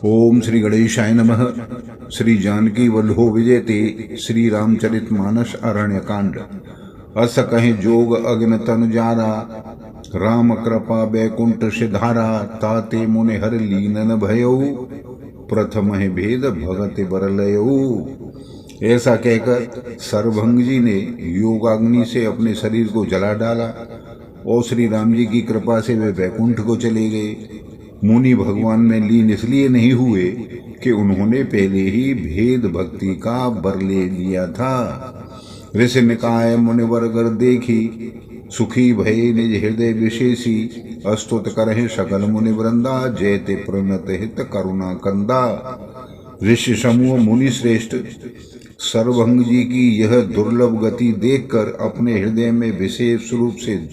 ओम श्री गणेशाय नमः। श्री जानकी वल्लभो विजयते। श्री रामचरित मानस अरण्य कांड। अस कहे जोग अग्न तन जारा, राम कृपा बैकुंठ सिधारा। ताते मुनि हर लीनन भयऊ, प्रथम है भेद भगत बरलयऊ। ऐसा कहकर सर्वभंग जी ने योगाग्नि से अपने शरीर को जला डाला और श्री राम जी की कृपा से वे बैकुंठ को चले गए। मुनि भगवान में लीन इसलिए नहीं हुए कि उन्होंने पहले ही भेद भक्ति का बर ले लिया था। ऋषि निकाय मुनिवर गर देखी, सुखी भय निज हृदय विशेषी। अस्तुत करहि सकल मुनि वृंदा, जयते प्रणत हित करुणा कंदा। ऋषि समूह मुनि श्रेष्ठ सर्वभंग जी की यह दुर्लभ गति देखकर अपने हृदय में विशेष रूप से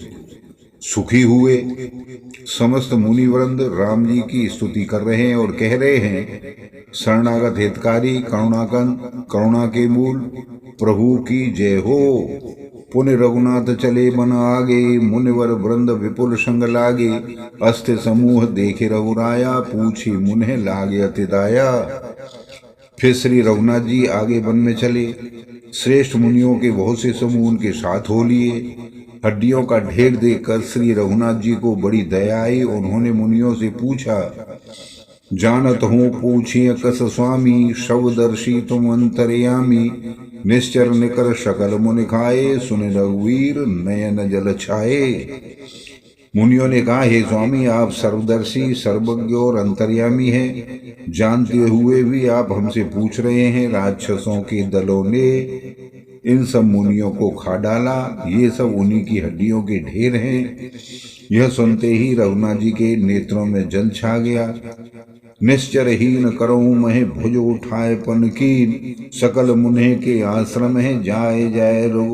सुखी हुए। समस्त मुनिवृंद राम जी की स्तुति कर रहे हैं और कह रहे हैं, शरणागत हितकारी करुणा के मूल प्रभु की जय हो। पुण्य रघुनाथ चले बन आगे, मुनिवर वृंद विपुल संग लागे। अस्थ समूह देखे रघुराया, पूछी मुन्ह लागे अतिदाया। फिर श्री रघुनाथ जी आगे वन में चले। श्रेष्ठ मुनियों के बहुत से समूह उनके साथ हो लिए। हड्डियों का ढेर देखकर श्री रघुनाथ जी को बड़ी दया आई। उन्होंने मुनियों से पूछा, जानत हूँ पूछिए कस स्वामी, शवदर्शी तुम अंतर्यामी। निश्चर निकर सकल मुनि खाए, सुन रघुवीर नयन जल छाए। मुनियों ने कहा, हे स्वामी, आप सर्वदर्शी सर्वज्ञ और अंतर्यामी हैं। जानते हुए भी आप हमसे पूछ रहे हैं। राक्षसों के दलों ने इन सब मुनियों को खा डाला। ये सब उन्हीं की हड्डियों के ढेर हैं। यह सुनते ही रघुनाथ जी के नेत्रों में जल छा गया। निश्चरहीन करऊं मह भुज उठाए पनकीन। सकल मुने के आश्रम है, जाए जाए रो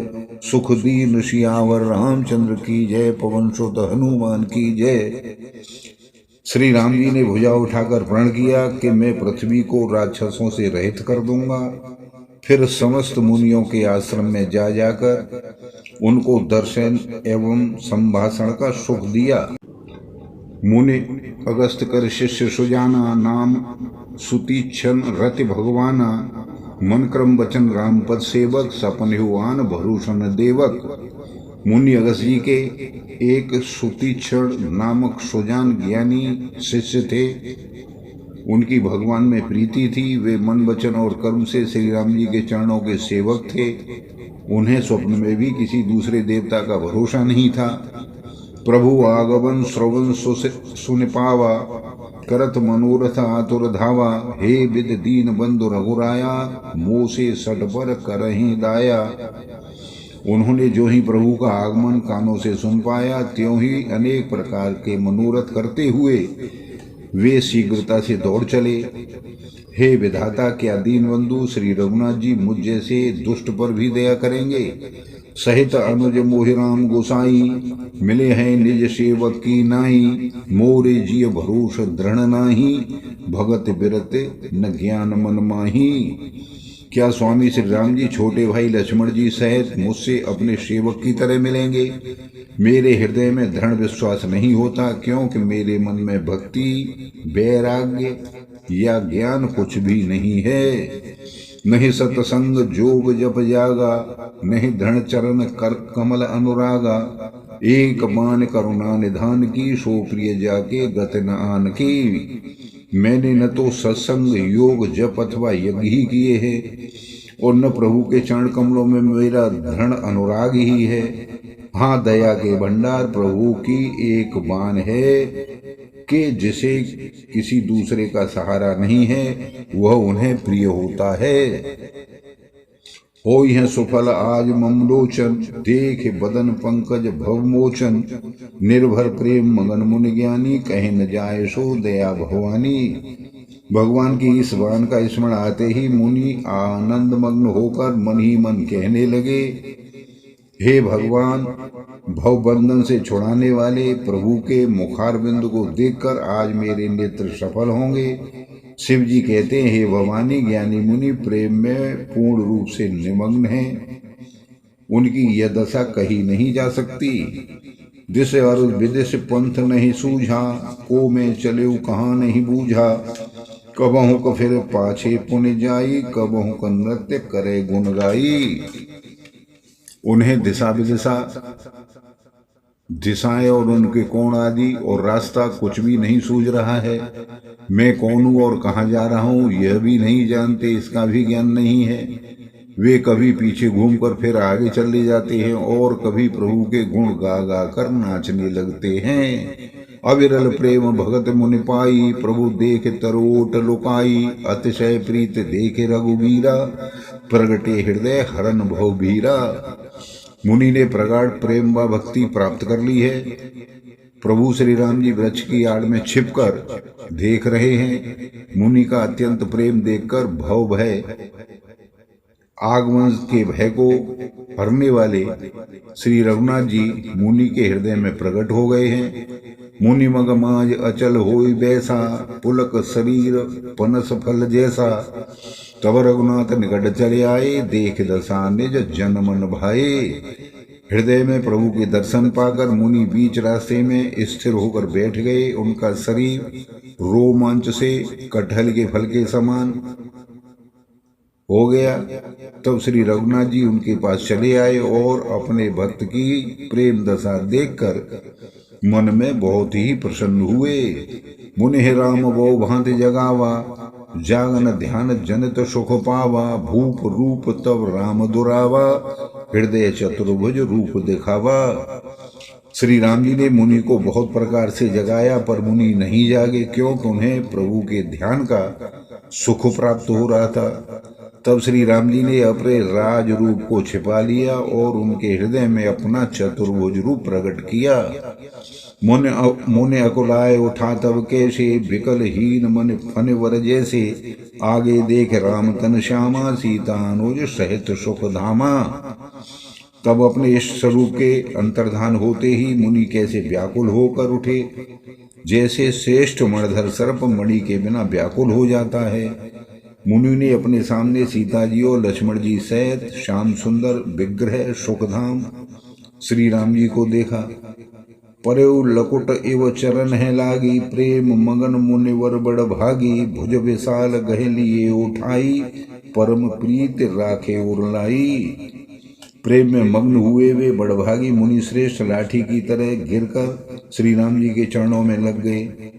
सुख दीन। सियावर रामचंद्र की जय, पवन सुत हनुमान की जय। श्री राम जी ने भुजा उठाकर प्रण किया कि मैं पृथ्वी को राक्षसों से रहित कर दूंगा। फिर समस्त मुनियों के आश्रम में जाकर उनको दर्शन एवं संभाषण का सुख दिया। मुनि अगस्त कर शिष्य सुजाना, नाम सुतीक्षण रति भगवाना। मन क्रम वचन राम पद सेवक, सपन हुआन भरूषण देवक। मुनि अगस्त जी के एक सुतीक्षण नामक सुजान ज्ञानी शिष्य थे। उनकी भगवान में प्रीति थी। वे मन वचन और कर्म से श्री राम जी के चरणों के सेवक थे। उन्हें स्वप्न में भी किसी दूसरे देवता का भरोसा नहीं था। प्रभु आगमन श्रवण सुन पावा, करत मनोरथ आतुर धावा। हे विद दीन बंधु रघुराया, मोह से सटपर करहि दाया। उन्होंने जो ही प्रभु का आगमन कानों से सुन पाया, त्यों ही अनेक प्रकार के मनोरथ करते हुए वे शीघ्रता से दौड़ चले। हे विधाता, क्या दीन बंधु श्री रघुनाथ जी मुझ जैसे दुष्ट पर भी दया करेंगे। सहित अनुज मोहिराम गोसाई, मिले हैं निज सेवक की नाई। मोरे जिय भरोस दृढ़ नाही, भगत बिरत न ज्ञान मन माही। क्या स्वामी श्री राम जी छोटे भाई लक्ष्मण जी सहित मुझसे अपने सेवक की तरह मिलेंगे। मेरे हृदय में दृढ़ विश्वास नहीं होता, क्योंकि मेरे मन में भक्ति वैराग्य या ज्ञान कुछ भी नहीं है। नहीं सत्संग जोग जप जागा, नहीं दृढ़ चरण कर कमल अनुरागा। एक मान करुणा निधान की, सो प्रिय जाके गत न आन की। मैंने न तो सत्संग योग जप अथवा यज्ञ ही किए हैं, और न प्रभु के चरण कमलों में मेरा दृढ़ अनुराग ही है। हाँ, दया के भंडार प्रभु की एक बान है कि जिसे किसी दूसरे का सहारा नहीं है, वह उन्हें प्रिय होता है। होई है सुफल आज ममलोचन, देख बदन पंकज भवमोचन। निर्भर प्रेम मगन मुनि ज्ञानी, कहे न जाए सो दया भवानी। भगवान की इस बाण का स्मरण आते ही मुनि आनंद मग्न होकर मन ही मन कहने लगे, हे भगवान, भवबंधन से छुड़ाने वाले प्रभु के मुखारविंद को देखकर आज मेरे नेत्र सफल होंगे। शिव जी कहते हैं, हे भवानी, ज्ञानी मुनि प्रेम में पूर्ण रूप से निमग्न हैं। उनकी यह दशा कही नहीं जा सकती। दिस और विदिश पंथ नहीं सूझा, को में चले कहाँ नहीं बूझा। कबहु को फिर पाछे पुन जाई, कबहु का नृत्य करे गुण गाई। उन्हें दिशा विदिशा, दिशाएं और उनके कोण आदि और रास्ता कुछ भी नहीं सूझ रहा है। मैं कौन हूं और कहाँ जा रहा हूं यह भी नहीं जानते, इसका भी ज्ञान नहीं है। वे कभी पीछे घूमकर फिर आगे चले जाते हैं और कभी प्रभु के गुण गा गा कर नाचने लगते हैं। अविरल प्रेम भगत मुनि पाई, प्रभु देख तरोट लुकाई। अतिशय प्रीत देखे रघुबीरा, प्रगटे हृदय हरन भव भीरा। मुनि ने प्रगाढ़ प्रेम व भक्ति प्राप्त कर ली है। प्रभु श्री राम जी वृक्ष की आड़ में छिपकर देख रहे हैं। मुनि का अत्यंत प्रेम देखकर भव भय आगमन के भय को हरने वाले श्री रघुनाथ जी मुनि के हृदय में प्रकट हो गए हैं। मुनि मग माज अचल होई बैसा, पुलक शरीर पनस फल जैसा। तब रघुनाथ निकट चले आए, देख दशा निज जन मन भाए। हृदय में प्रभु के दर्शन पाकर मुनि बीच रास्ते में स्थिर होकर बैठ गए। उनका शरीर रोमांच से कटहल के फल के समान हो गया। तब श्री रघुनाथ जी उनके पास चले आए और अपने भक्त की प्रेम दशा देखकर मन में बहुत ही प्रसन्न हुए। मुनि राम वो भांति जगावा, जागन ध्यान जनित सुख पावा। भूप रूप तब राम दुरावा, हृदय चतुर्भुज रूप दिखावा। श्री राम जी ने मुनि को बहुत प्रकार से जगाया, पर मुनि नहीं जागे, क्योंकि उन्हें प्रभु के ध्यान का सुख प्राप्त हो रहा था। तब श्री राम जी ने अपने राज रूप को छिपा लिया और उनके हृदय में अपना चतुर्भुज रूप प्रकट किया। मुनि अकुलाए उठा तब कैसे, विकल हीन मन फन वर जैसे। आगे देख राम तन श्यामा, सीता अनुज सहित सुख धामा। तब अपने इस स्वरूप के अंतर्धान होते ही मुनि कैसे व्याकुल होकर उठे, जैसे श्रेष्ठ मणिधर सर्प मणि के बिना व्याकुल हो जाता है। मुनि ने अपने सामने सीता जी और लक्ष्मण जी सहित श्याम सुंदर विग्रह सुखधाम श्री राम जी को देखा। परयु लकुट एव चरण है लागी, प्रेम मगन मुनिवर बड़ भागी। भुज विशाल गह लिए उठाई, परम प्रीत राखे उरलाई। प्रेम में मग्न हुए वे बड़भागी मुनि श्रेष्ठ लाठी की तरह गिरकर श्री राम जी के चरणों में लग गए।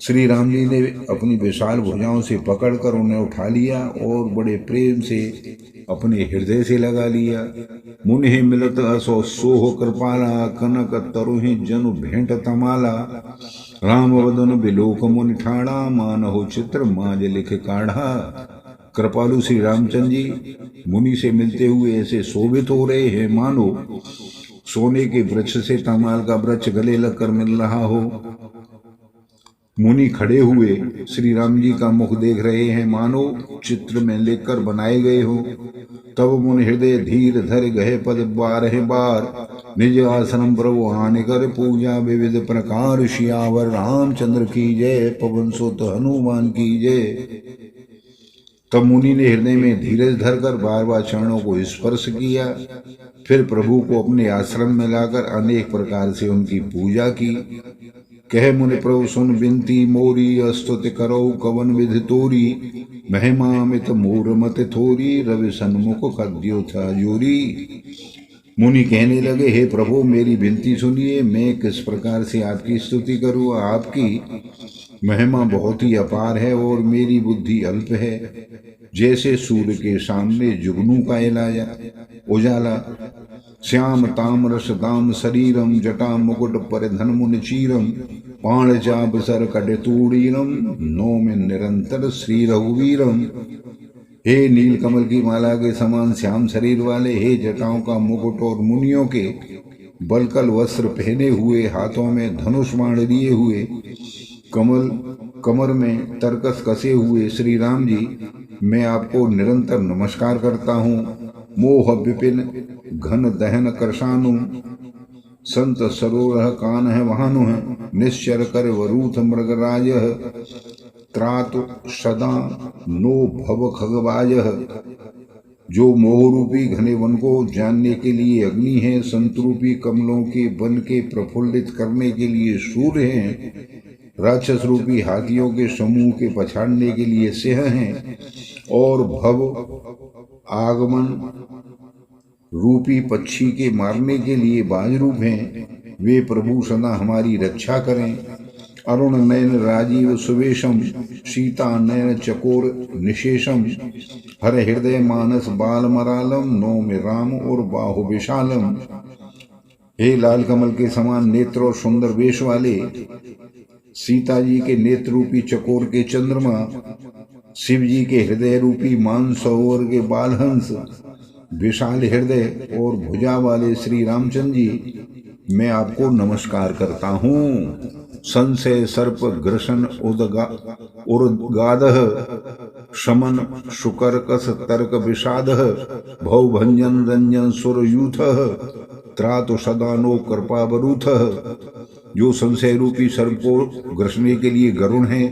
श्री राम जी ने अपनी विशाल भुजाओं से पकड़कर उन्हें उठा लिया और बड़े प्रेम से अपने हृदय से लगा लिया। मुनि मिलत असो सोह कृपाला, कनक तरुहि जनु भेंट तमाला। राम वदन बिलोक मुनि ठाड़ा, मानहु चित्र माज लिख काढ़ा। कृपालु श्री रामचंद्र जी मुनि से मिलते हुए ऐसे शोभित हो रहे हैं मानो सोने के वृक्ष से तमाल का वृक्ष गले लगकर मिल रहा हो। मुनि खड़े हुए श्री राम जी का मुख देख रहे हैं मानो चित्र में लेकर बनाए गए हो। तब मुनि हृदय धीर धर गए पद बारह बार, निज आश्रम प्रभु आने कर पूजा विविध प्रकार। सियावर रामचंद्र की जय, पवन सुत हनुमान की जय। तब मुनि ने हृदय में धीरज धरकर बार बार चरणों को स्पर्श किया। फिर प्रभु को अपने आश्रम में लाकर अनेक प्रकार से उनकी पूजा की। कह मुनि प्रभु सुन बिनती मोरी, स्तुति करो कवन विधि तोरी। महिमा मित मोर मत थोरी, रवि सन्मुख कद्यो था जोरी। मुनि कहने लगे, हे प्रभु मेरी विनती सुनिए, मैं किस प्रकार से आपकी स्तुति करूँ। आपकी महिमा बहुत ही अपार है और मेरी बुद्धि अल्प है। जैसे सूर्य के सामने जुगनू का उजाला। श्याम ताम रस दाम शरीरम, जटा मुकुट परिधन मुनि चीरम। पाण चाप सर कट तूड़ीरम, नो में निरंतर श्री रघुवीरम। हे नील कमल की माला के समान श्याम शरीर वाले, हे जटाओं का मुकुट और मुनियों के बलकल वस्त्र पहने हुए, हाथों में धनुष बाण लिए हुए, कमर में तरकस कसे हुए श्री राम जी, मैं आपको निरंतर नमस्कार करता हूँ। मोह विपिन घन दहन करशानु, संत सरोरह कान है वहानु है। निश्चर कर वरूथ मृगराज, त्रातु सदा नो भव खगबाज। जो मोहरूपी घने वन को जानने के लिए अग्नि है, संतरूपी कमलों के वन के प्रफुल्लित करने के लिए सूर्य हैं, राक्षस रूपी हाथियों के समूह के पछाड़ने के लिए सिंह हैं और भव आगमन रूपी पक्षी के मारने के लिए बाज रूप हैं। वे प्रभु सदा हमारी रक्षा करें। अरुण नयन राजीव सुवेशम सीता नयन चकोर निशेषम हर हृदय मानस बाल मरालम नौम राम और बाहु विशालम। हे लाल कमल के समान नेत्र और सुंदर वेश वाले, सीता जी के नेत्र रूपी चकोर के चंद्रमा, शिव जी के हृदय रूपी मानसरोवर के बालहंस, विशाल हृदय और भुजा वाले श्री रामचंद्र जी, मैं आपको नमस्कार करता हूँ। संशय सर्प ग्रसन उद्गाद शमन शुकरकस तर्क विषाद भवभंजन रंजन सुरयूथ त्रातु सदानो कृपावरूथ। जो संशय रूपी सर्प को ग्रसने के लिए गरुण है,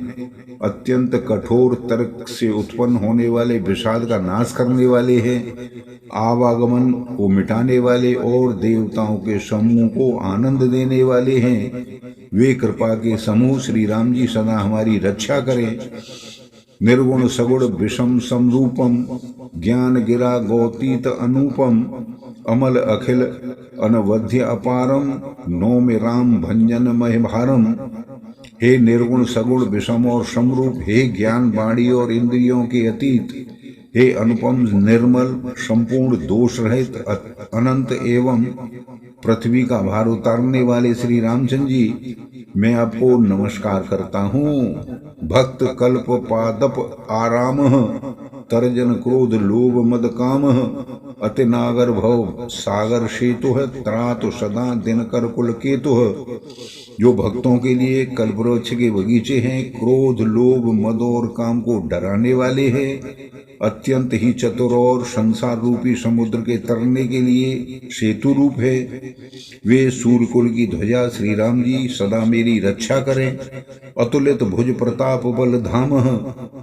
अत्यंत कठोर तर्क से उत्पन्न होने वाले विषाद का नाश करने वाले हैं, आवागमन को मिटाने वाले और देवताओं के समूह को आनंद देने वाले हैं। वे कृपा के समूह श्री राम जी सदा हमारी रक्षा करें। निर्गुण सगुण विषम समरूपम ज्ञान गिरा गौतीत अनूपम अमल अखिल अनवध्य अपारम नौम राम भंजन मह भारम। हे निर्गुण सगुण विषम और समरूप, हे ज्ञान वाणी और इंद्रियों के अतीत, हे अनुपम निर्मल संपूर्ण दोष रहित अनंत एवं पृथ्वी का भार उतारने वाले श्री रामचंद्र जी, मैं आपको नमस्कार करता हूँ। भक्त कल्प पादप आराम तर्जन क्रोध लोभ मद काम अति नागर भव सागर सेतु त्रातु सदा दिनकर कुल केतु। जो भक्तों के लिए कल्पवृक्ष के बगीचे हैं, क्रोध लोभ मद और काम को डराने वाले हैं, अत्यंत ही चतुर और संसार रूपी समुद्र के तरने के लिए सेतु रूप है। वे सूर्यकुल की ध्वजा श्री राम जी सदा मेरी रक्षा करें। अतुलित भुज प्रताप बल धाम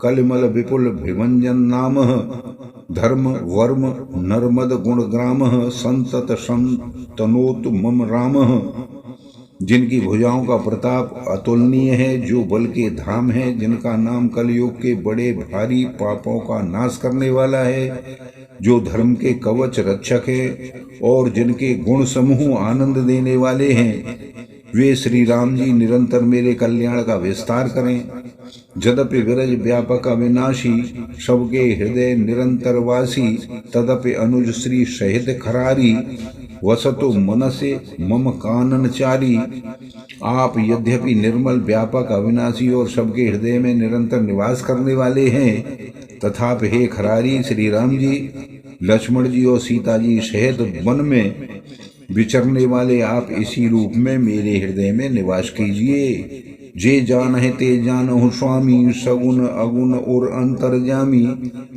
कलमल विपुल विभंजन नाम धर्म वर्म नर्मद गुण ग्राम संतत संतनोत मम राम। जिनकी भुजाओं का प्रताप अतुलनीय है, जो बल के धाम है, जिनका नाम कलयुग के बड़े भारी पापों का नाश करने वाला है, जो धर्म के कवच रक्षक है और जिनके गुण समूह आनंद देने वाले हैं, वे श्री राम जी निरंतर मेरे कल्याण का विस्तार करें। जदपि विरज व्यापक अविनाशी सबके हृदय निरंतर वासी तदपि अनुज श्री शहीद खरारी वसतु मनसे मम काननचारी। आप यद्यपि निर्मल व्यापक अविनाशी और सबके हृदय में निरंतर निवास करने वाले हैं, तथापि हे खरारी श्री राम जी, लक्ष्मण जी और सीता जी सहित वन में विचरने वाले आप इसी रूप में मेरे हृदय में निवास कीजिए। जे जान है ते जानहु स्वामी सगुन अगुण और अंतर्जामी।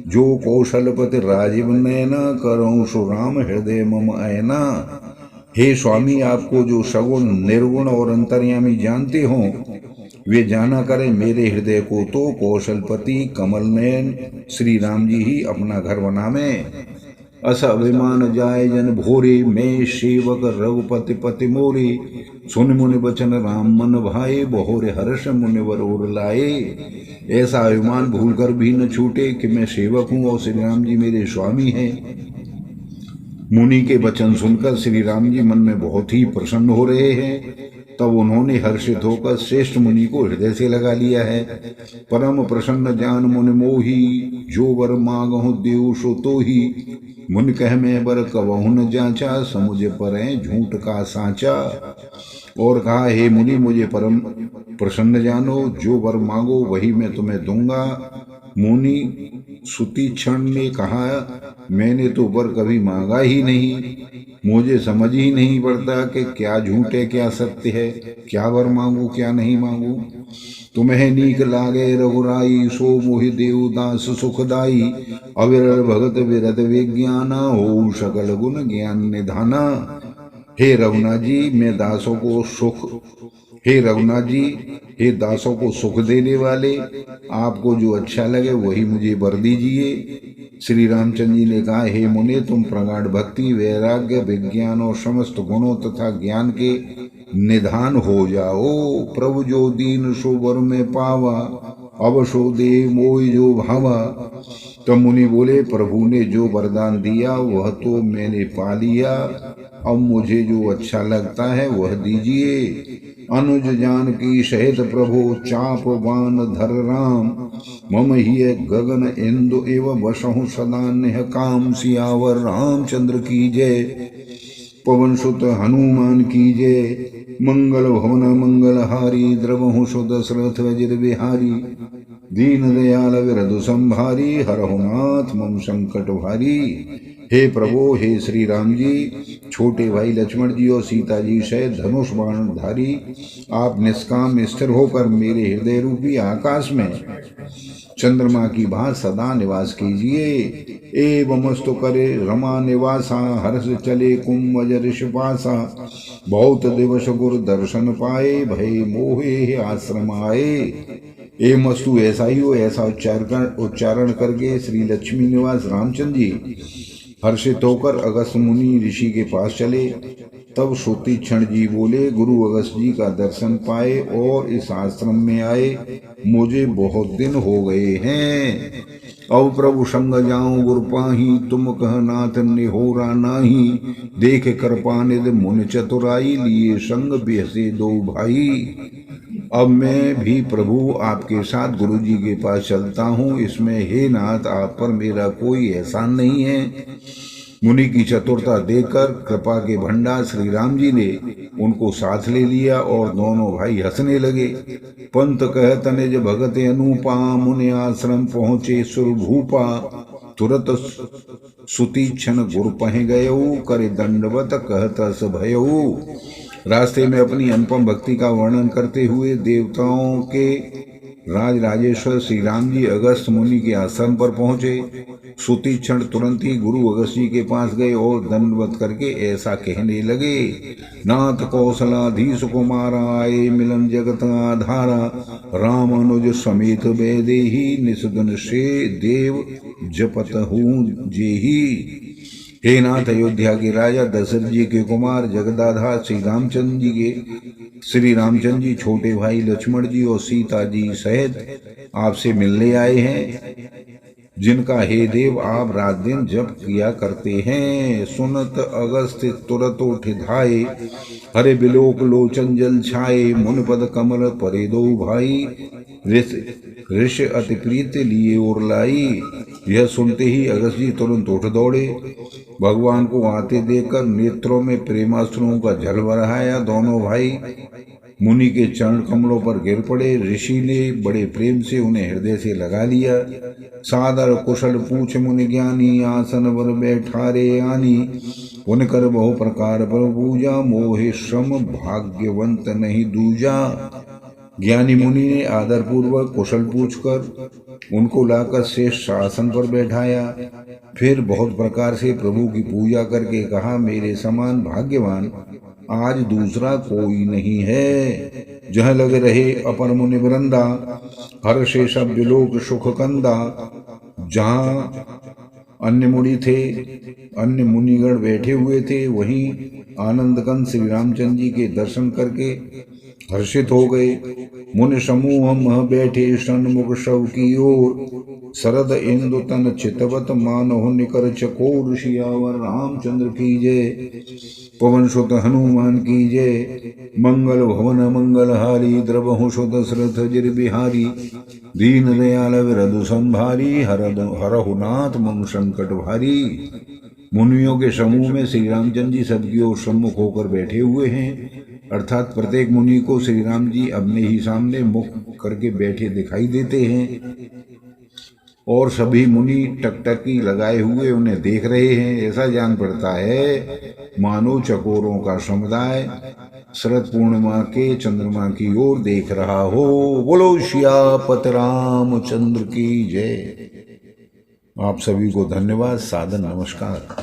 जो कौशलपति राजीव नयना करऊं सो राम हृदय मम ऐना। हे स्वामी, आपको जो सगुण निर्गुण और अंतर्यामी जानते हो, वे जाना करें मेरे हृदय को तो कौशलपति कमल नयन श्री राम जी ही अपना घर बनावे। अस अभिमान जाय जन भोरे मैं सेवक रघुपति पति मोरे। सुन मुनि बचन राम मन भाए बहोरे हर्ष मुनिवर और लाए। ऐसा अभिमान भूलकर भी न छूटे कि मैं सेवक हूँ और श्री राम जी मेरे स्वामी हैं। मुनि के वचन सुनकर श्री राम जी मन में बहुत ही प्रसन्न हो रहे हैं। तब उन्होंने हर्षित होकर श्रेष्ठ मुनि को हृदय से लगा लिया है। परम प्रसन्न जान मुनि मोही जो वर मांगहु देव सो तो ही। मुनि कह मैं बर कबहु न जांचा समुझ परै झूठ का सांचा। और कहा हे मुनि, मुझे परम प्रसन्न जानो, जो वर मांगो वही मैं तुम्हें दूंगा। मुनि सुतीक्षण ने कहा मैंने तो वर कभी मांगा ही नहीं, मुझे समझ ही नहीं पड़ता कि क्या झूठ है क्या सत्य है, क्या वर मांगू क्या नहीं मांगू। तुम्हें नीक लागे रघुराई सो मोहि देवदास सुखदाई। अविरल भगत विरत विज्ञाना हो सकल गुण ज्ञान निधाना। हे रघुनाथ जी, मैं दासों को सुख हे रघुनाथ जी, हे दासों को सुख देने वाले, आपको जो अच्छा लगे वही मुझे वर दीजिए। श्री रामचंद्र जी ने कहा हे मुने, तुम प्रगाढ़ भक्ति वैराग्य विज्ञान और समस्त गुणों तथा ज्ञान के निधान हो जाओ। प्रभु जो दीन सो वर में पावा, अब सो दे मोय जो भावा। तो मुनि बोले, प्रभु ने जो वरदान दिया वह तो मैंने पा लिया, अब मुझे जो अच्छा लगता है वह दीजिए। अनुज जानकी सहित प्रभु चाप बाण धर राम, मम हिय गगन इंदु एव वसहु सदा नेह काम। सियावर रामचंद्र की जय, पवन सुत हनुमान की जय। मंगल भवन मंगल हारी, द्रवहु सु दशरथ अजिर बिहारी। दीन दयाल विरधु संभारी, हरहु नाथ मम संकट भारी। हे प्रभु, हे श्री राम जी, छोटे भाई लक्ष्मण जी और सीता जी से धनुष बाण धारी, आप निष्काम स्थिर होकर मेरे हृदय रूपी आकाश में चंद्रमा की भांति सदा निवास कीजिए। एवमस्तु करे रमा निवासा, हर्ष चले कुंभ ऋषिपासा। बहुत दिवस गुरु दर्शन पाए, भय मोहे आश्रम आए। एवमस्तु ऐसा ही हो, ऐसा उच्चारण करके श्री लक्ष्मी निवास रामचंद्र जी हर्षित होकर अगस्त मुनि ऋषि के पास चले। तब सुतीक्षण जी बोले, गुरु अगस्त जी का दर्शन पाए और इस आश्रम में आए मुझे बहुत दिन हो गए हैं। अब प्रभु संग जाऊं गुरु पाही, तुम कह नाथ निहोरा नाही। देख कृपा निधि मुनि चतुराई, लिए संग बेहसे दो भाई। अब मैं भी प्रभु आपके साथ गुरु जी के पास चलता हूँ, इसमें हे नाथ आप पर मेरा कोई एहसान नहीं है। मुनि की चतुरता देखकर कृपा के भंडार श्री राम जी ने उनको साथ ले लिया और दोनों भाई हंसने लगे। पंत कहत निज भगत अनुपा, मुनि आश्रम पहुँचे सुरभूपा। तुरत सुतीक्षण गुरु पह गयऊ, करे दंडवत कहत अस भयऊ। रास्ते में अपनी अनुपम भक्ति का वर्णन करते हुए देवताओं के राज राजेश्वर श्री राम जी अगस्त मुनि के आश्रम पर पहुंचे। सुतीक्षण तुरंत ही गुरु अगस्त जी के पास गए और दंडवत करके ऐसा कहने लगे, नाथ कौशलाधीश कुमार आए, मिलन जगत आधारा। राम अनुज समेत वैदेही, निषदन से देव जपत हूँ जेही। हे नाथ, अयोध्या के राजा दशरथ जी के कुमार जगदाधार श्री रामचंद्र जी छोटे भाई लक्ष्मण जी और सीता जी सहित आपसे मिलने आए हैं, जिनका हे देव आप रात दिन जप किया करते हैं। सुनत अगस्त तुरत उठ धाये, हरे बिलोक लोचन जल छाए। मुनिपद कमल परे दो भाई, ऋषि अति प्रीत लिए और लाई। यह सुनते ही अगस्त जी तुरंत उठ दौड़े। भगवान को आते देखकर नेत्रों में प्रेमाश्रुओं का जल बरहाया। दोनों भाई मुनि के चरण कमलों पर गिर पड़े। ऋषि ने बड़े प्रेम से उन्हें हृदय से लगा लिया। सादर कुशल पूछ मुनि ज्ञानी, आसन पर बैठारे आनी। पुन कर बहु प्रकार पर पूजा, मोहे श्रम भाग्यवंत नहीं दूजा। ज्ञानी मुनि ने आदर पूर्वक कुशल पूछकर उनको लाकर श्रेष्ठ आसन पर बैठाया। फिर बहुत प्रकार से प्रभु की पूजा करके कहा, मेरे समान भाग्यवान आज दूसरा कोई नहीं है। जह लग रहे अपर मुनि वृंदा, हर से सब विलोक सुख कंदा। जहाँ अन्य मुनि थे, अन्य मुनिगण बैठे हुए थे, वहीं आनंद कंद श्री रामचंद्र जी के दर्शन करके हर्षित हो गए। मुनि समूह मह बैठे सन्मुख शव की ओर। शरद इंदु तन चितवत मानहु निकर चकोर। सियावर रामचंद्र की जय, पवन सुत हनुमान की जय। मंगल भवन मंगल हारी, द्रवहु सु दशरथ अजिर बिहारी। दीन दयाल विरधु संभारी, हरहु नाथ मम संकट भारी। मुनियों के समूह में श्री रामचंद्र जी सबकी ओर सम्मुख होकर बैठे हुए हैं, अर्थात प्रत्येक मुनि को श्री राम जी अपने ही सामने मुख करके बैठे दिखाई देते हैं और सभी मुनि टकटकी लगाए हुए उन्हें देख रहे हैं। ऐसा जान पड़ता है मानो चकोरों का समुदाय शरद पूर्णिमा के चंद्रमा की ओर देख रहा हो। बोलो सियापत रामचंद्र की जय। आप सभी को धन्यवाद, सादर नमस्कार।